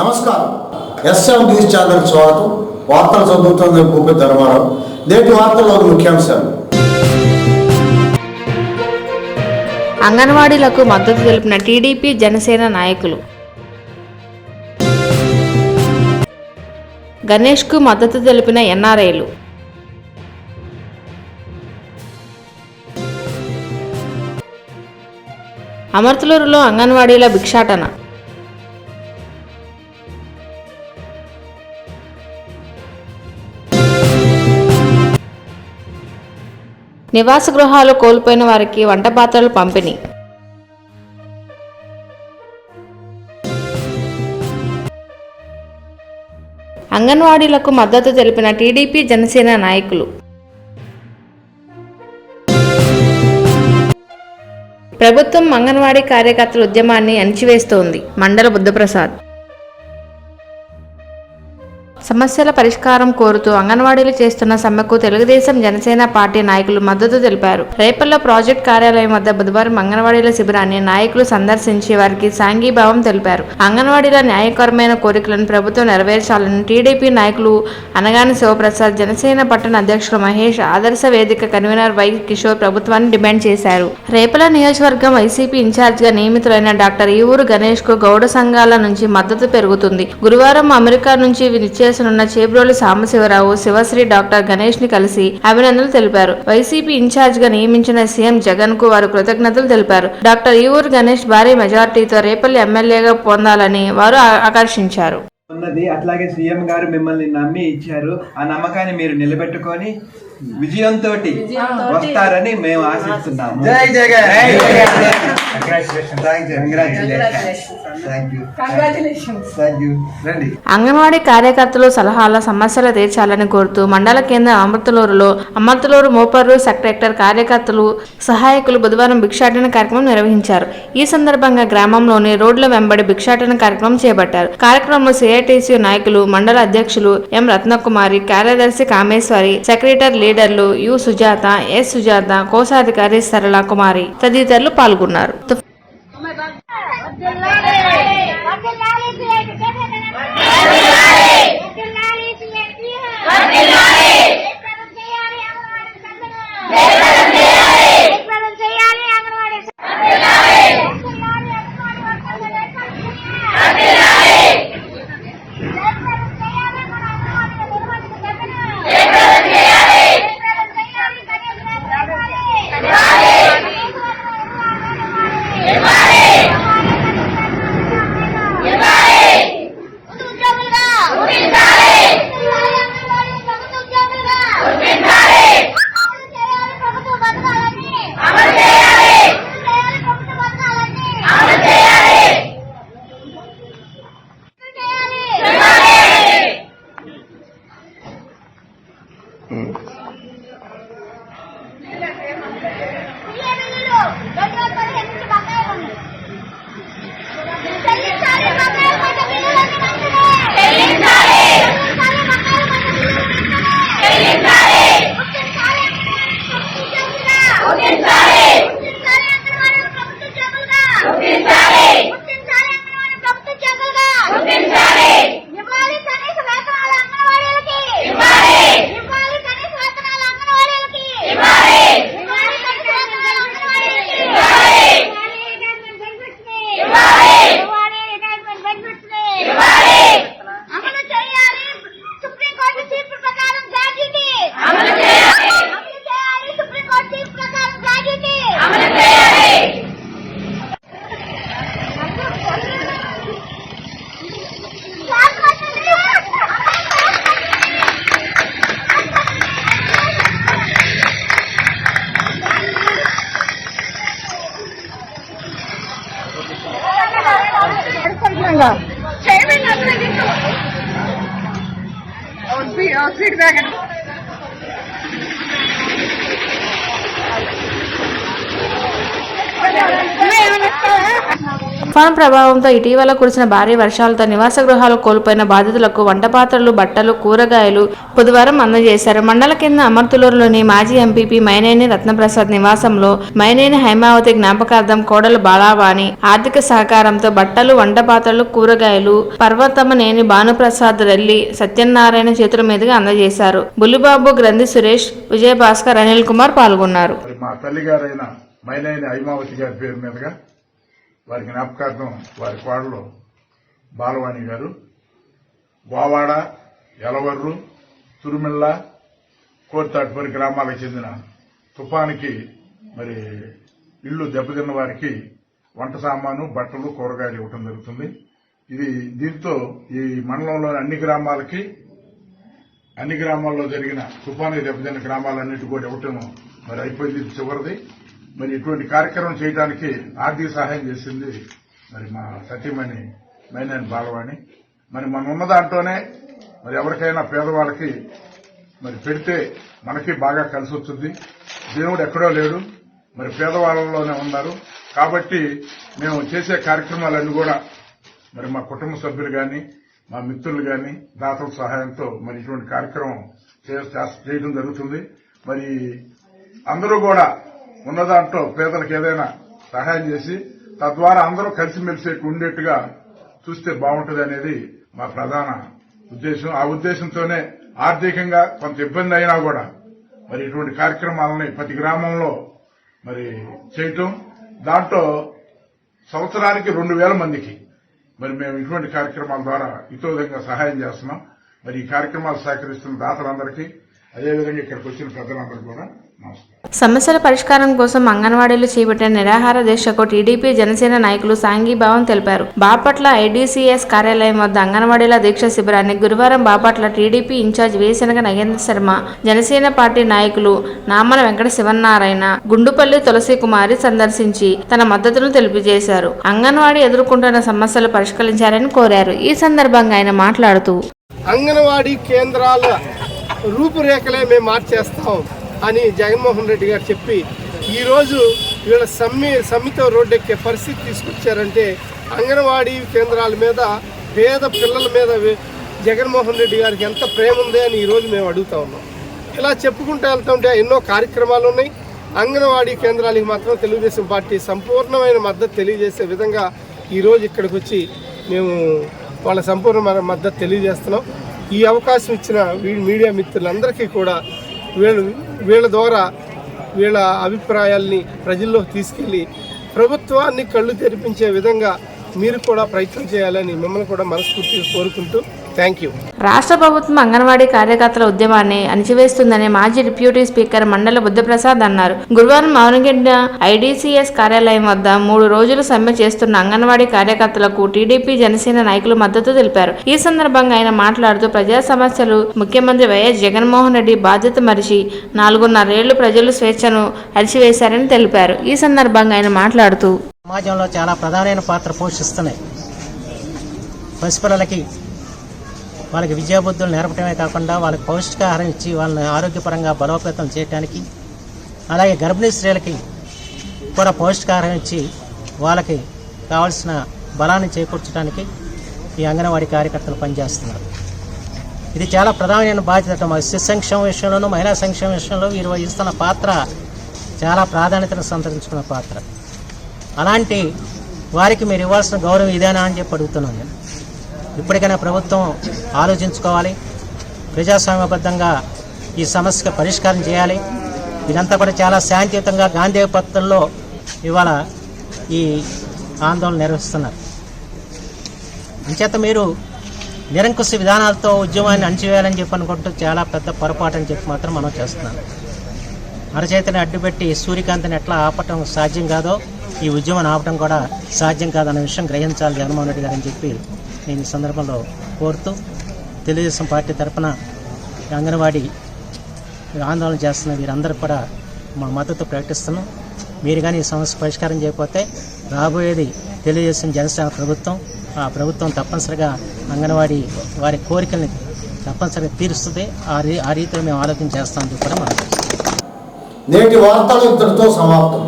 నమస్కారం. S M news channel స్వాగతం. వార్తలు చదువుతున్న భూపతి ధర్మారావు. నేటి వార్తల్లోని ముఖ్యాంశాలు. అంగన్వాడీలకు మద్దతు తెలిపిన టీడీపీ జనసేన నాయకులు. గణేష్కు మద్దతు తెలిపిన ఎన్ఆర్ఐలు. అమర్తలూరులో అంగన్వాడీల భిక్షాటన. నివాస గృహాలు కోల్పోయిన వారికి వంట పాత్రలు పంపిణీ. అంగన్వాడీలకు మద్దతు తెలిపిన టీడీపీ జనసేన నాయకులు. ప్రభుత్వం అంగన్వాడీ కార్యకర్తల ఉద్యమాన్ని అణిచివేస్తోంది. మండల బుద్ధప్రసాద్. సమస్యల పరిష్కారం కోరుతూ అంగన్వాడీలు చేస్తున్న సమ్మెకు తెలుగుదేశం జనసేన పార్టీ నాయకులు మద్దతు తెలిపారు. రేపల్లో ప్రాజెక్ట్ కార్యాలయం వద్ద బుధవారం అంగన్వాడీల శిబిరాన్ని నాయకులు సందర్శించి వారికి సాంఘీభావం తెలిపారు. అంగన్వాడీల న్యాయకరమైన కోరికలను ప్రభుత్వం నెరవేర్చాలని టీడీపీ నాయకులు అనగాని శివప్రసాద్, జనసేన పట్టణ అధ్యక్షులు మహేష్, ఆదర్శ వేదిక కన్వీనర్ వై కిషోర్ ప్రభుత్వాన్ని డిమాండ్ చేశారు. రేపల నియోజకవర్గం వైసీపీ ఇన్ఛార్జిగా నియమితులైన డాక్టర్ ఈవూరు గణేష్ కు గౌడ సంఘాల నుంచి మద్దతు పెరుగుతుంది. గురువారం అమెరికా నుంచి విచ్చేసనున్న చేబ్రోలు సాంబశివరావు, శివశ్రీ డాక్టర్ గణేష్ ని కలిసి అభినందనలు తెలిపారు. వైసీపీ ఇన్ఛార్జ్ గా నియమించిన సీఎం జగన్ కు వారు కృతజ్ఞతలు తెలిపారు. డాక్టర్ ఈవూరు గణేష్ భారీ మెజార్టీతో రేపల్లి ఎమ్మెల్యేగా పొందాలని వారు ఆకాంక్షించారు. అట్లాగే సీఎం గారు మిమ్మల్ని నమ్మి ఇచ్చారు. ఆ నమ్మకాన్ని మీరు నిలబెట్టుకొని విజయంతో వస్తారని మేము ఆశిస్తున్నాము. జై జగన్. అంగన్వాడీ కార్యకర్తలు సలహాల సమస్యలు తీర్చాలని కోరుతూ మండల కేంద్రం అమర్తలూరు మోపర్రు సెక్రటరీ కార్యకర్తలు సహాయకులు బుధవారం భిక్షాటన కార్యక్రమం నిర్వహించారు. ఈ సందర్భంగా గ్రామంలోని రోడ్ల వెంబడి భిక్షాటన కార్యక్రమం చేపట్టారు. కార్యక్రమంలో సిఐటిసి నాయకులు, మండల అధ్యక్షులు ఎం రత్నకుమారి, కార్యదర్శి కామేశ్వరి, సెక్రటరీ లీడర్లు యు సుజాత, ఎస్ సుజాత, కోశాధికారి సరళ కుమారి తదితరులు పాల్గొన్నారు. తుఫాను ప్రభావంతో ఇటీవల కురిసిన భారీ వర్షాలతో నివాస గృహాలు కోల్పోయిన బాధితులకు వంట పాత్రలు, బట్టలు, కూరగాయలు బుధవారం అందజేశారు. మండల కేంద్ర అమర్తులూరులోని మాజీ ఎంపీపీ మైనేని రత్నప్రసాద్ నివాసంలో మైనేని హైమావతి జ్ఞాపకార్థం కోడలు బాలావాణి ఆర్థిక సహకారంతో బట్టలు, వంట పాత్రలు, కూరగాయలు పర్వతమనేని భానుప్రసాద్ రెల్లి సత్యనారాయణ చేతుల మీదుగా అందజేశారు. బుల్లిబాబు, గ్రంథి సురేష్, విజయభాస్కర్, అనిల్ కుమార్ పాల్గొన్నారు. మా తల్లిగారైన మైనేని హైమావతి గారి పేరు మీదుగా వారి జ్ఞాపకార్థం వారి కోడలు బాలవాణి గారు వావాడ, యలవర్రు, తురుమిళ్ళ, కోర్తాటిపరి గ్రామాలకు చెందిన తుఫానికి మరి ఇళ్లు దెబ్బతిన్న వారికి వంట సామాను, బట్టలు, కూరగాయలు ఇవ్వటం జరుగుతుంది. దీంతో ఈ మండలంలోని అన్ని గ్రామాల్లో జరిగిన తుఫాను దెబ్బతిన్న గ్రామాలన్నిటి కూడా ఇవ్వటం మరి అయిపోయింది, చివరిది. మరి ఇటువంటి కార్యక్రమం చేయడానికి ఆర్థిక సహాయం చేసింది మరి మా సతీమణి మైనేని బాలవాణి. మరి మనం ఉన్న దాంట్లోనే మరి ఎవరికైనా పేదవాళ్ళకి మరి పెడితే మనకి బాగా కలిసి వస్తుంది. దేవుడు ఎక్కడో లేడు, మరి పేదవాళ్ళలోనే ఉన్నారు. కాబట్టి మేము చేసే కార్యక్రమాలన్నీ కూడా మరి మా కుటుంబ సభ్యులు గాని, మా మిత్రులు గాని దాతల సహాయంతో మరి ఇటువంటి కార్యక్రమం చేయడం జరుగుతుంది. మరి అందరూ కూడా ఉన్న దాంట్లో పేదలకు ఏదైనా సహాయం చేసి తద్వారా అందరూ కలిసిమెలిసి ఉండేట్టుగా చూస్తే బాగుంటుంది అనేది మా ప్రధాన ఉద్దేశం. ఆ ఉద్దేశంతోనే ఆర్థికంగా కొంత ఇబ్బంది అయినా కూడా మరి ఇటువంటి కార్యక్రమాలని ప్రతి గ్రామంలో మరి చేయటం, దాంట్లో సంవత్సరానికి 2000 మందికి మరి మేము ఇటువంటి కార్యక్రమాల ద్వారా ఇతోదంగా సహాయం చేస్తున్నాం. మరి ఈ కార్యక్రమాలు సహకరిస్తున్న దాతలందరికీ, అదేవిధంగా ఇక్కడికి వచ్చిన ప్రజలందరికీ కూడా నమస్కారం. సమస్యల పరిష్కారం కోసం అంగన్వాడీలు చేపట్టిన నిరాహార దీక్షకు టీడీపీ, జనసేన నాయకులు సాంఘీభావం తెలిపారు. బాపట్ల ఐడీసీఎస్ కార్యాలయం వద్ద అంగన్వాడీల దీక్ష శిబిరాన్ని గురువారం Bapatla TDP incharge Vesanaga Nagendra Sharma, Janasena party నాయకులు నామన వెంకట శివనారాయణ, గుండుపల్లి తులసి కుమారి సందర్శించి తన మద్దతును తెలియజేశారు. అంగన్వాడీ ఎదుర్కొంటున్న సమస్యలు పరిష్కరించాలని కోరారు. ఈ సందర్భంగా ఆయన మాట్లాడుతూ అంగన్వాడీ కేంద్రాల రూపురేఖలే మేము మార్చేస్తాం అని జగన్మోహన్ రెడ్డి గారు చెప్పి ఈరోజు వీళ్ళ సమ్మితో రోడ్డెక్కే పరిస్థితి తీసుకొచ్చారంటే అంగన్వాడీ కేంద్రాల మీద, పేద పిల్లల మీద జగన్మోహన్ రెడ్డి గారికి ఎంత ప్రేమ ఉంది అని ఈరోజు మేము అడుగుతా ఉన్నాం. ఇలా చెప్పుకుంటూ వెళ్తుంటే ఎన్నో కార్యక్రమాలు ఉన్నాయి. అంగన్వాడీ కేంద్రాలకు మాత్రం తెలుగుదేశం పార్టీ సంపూర్ణమైన మద్దతు తెలియజేసే విధంగా ఈరోజు ఇక్కడికి వచ్చి మేము వాళ్ళ సంపూర్ణ మద్దతు తెలియజేస్తున్నాం. ఈ అవకాశం ఇచ్చిన మీడియా మిత్రులందరికీ కూడా వీళ్ళ ద్వారా వీళ్ళ అభిప్రాయాల్ని ప్రజల్లోకి తీసుకెళ్లి ప్రభుత్వాన్ని కళ్ళు తెరిపించే విధంగా మీరు కూడా ప్రయత్నం చేయాలని మిమ్మల్ని కూడా మనస్ఫూర్తిగా కోరుకుంటూ థ్యాంక్ యూ. రాష్ట్ర ప్రభుత్వం అంగన్వాడీ కార్యకర్తల ఉద్యమాన్ని అణిచివేస్తుందని మాజీ డిప్యూటీ స్పీకర్ మండల బుద్ధప్రసాద్ అన్నారు. గురువారం మౌనగడ్డ ఐడీసీఎస్ కార్యాలయం వద్ద 3 రోజులు సమ్మె చేస్తున్న అంగన్వాడీ కార్యకర్తలకు టీడీపీ, జనసేన నాయకులు మద్దతు తెలిపారు. ఈ సందర్భంగా ఆయన మాట్లాడుతూ ప్రజా సమస్యలు ముఖ్యమంత్రి వైఎస్ జగన్మోహన్ రెడ్డి బాధ్యత మరిచి 4.5 ఏళ్లు ప్రజలు స్వేచ్ఛను అణిచివేశారని తెలిపారు. ఈ సందర్భంగా ఆయన మాట్లాడుతూ సమాజంలో చాలా ప్రధానమైన పాత్ర పోషిస్తున్నాయి. పసిపిల్లలకి వాళ్ళకి విద్యాబుద్ధులు నేర్పడమే కాకుండా వాళ్ళకి పౌష్టికాహారం ఇచ్చి వాళ్ళని ఆరోగ్యపరంగా బలోపేతం చేయడానికి, అలాగే గర్భిణీ స్త్రీలకి కూడా పౌష్టికాహారం ఇచ్చి వాళ్ళకి కావాల్సిన బలాన్ని చేకూర్చడానికి ఈ అంగన్వాడీ కార్యకర్తలు పనిచేస్తున్నారు. ఇది చాలా ప్రధానమైన బాధ్యత. శిశు సంక్షేమ విషయంలోనూ, మహిళా సంక్షేమ విషయంలో వీరు వహిస్తున్న పాత్ర చాలా ప్రాధాన్యతను సంతరించుకున్న పాత్ర. అలాంటి వారికి మీరు ఇవ్వాల్సిన గౌరవం ఇదేనా అని చెప్పి అడుగుతున్నాను నేను. ఇప్పటికైనా ప్రభుత్వం ఆలోచించుకోవాలి, ప్రజాస్వామ్యబద్ధంగా ఈ సమస్యకు పరిష్కారం చేయాలి. ఇదంతా కూడా చాలా శాంతియుతంగా గాంధీ పద్ధతుల్లో ఇవాళ ఈ ఆందోళన నిర్వహిస్తున్నారు. అంచేత మీరు నిరంకుశ విధానాలతో ఉద్యమాన్ని అణచివేయాలని చెప్పి అనుకుంటూ చాలా పెద్ద పొరపాటు అని చెప్పి మాత్రం మనం చేస్తున్నాం. అరచేతిని అడ్డుపెట్టి సూర్యకాంతిని ఎట్లా ఆపటం సాధ్యం కాదో ఈ ఉద్యమాన్ని ఆపటం కూడా సాధ్యం కాదన్న విషయం గ్రహించాలి జగన్మోహన్ రెడ్డి గారు అని చెప్పి నేను ఈ సందర్భంలో కోరుతూ తెలుగుదేశం పార్టీ తరఫున అంగన్వాడీ ఆందోళన చేస్తున్న వీరందరూ కూడా మా మద్దతు ప్రకటిస్తున్నాం. మీరు కానీ ఈ సమస్య పరిష్కారం చేయకపోతే రాబోయేది తెలుగుదేశం జనసేన ప్రభుత్వం. ఆ ప్రభుత్వం తప్పనిసరిగా అంగన్వాడీ వారి కోరికల్ని తప్పనిసరిగా తీరుస్తుంది. ఆ రీతిలో మేము ఆలోచన చేస్తామని కూడా మనం నేటి వార్తలు ఇంతటితో సమాప్తం.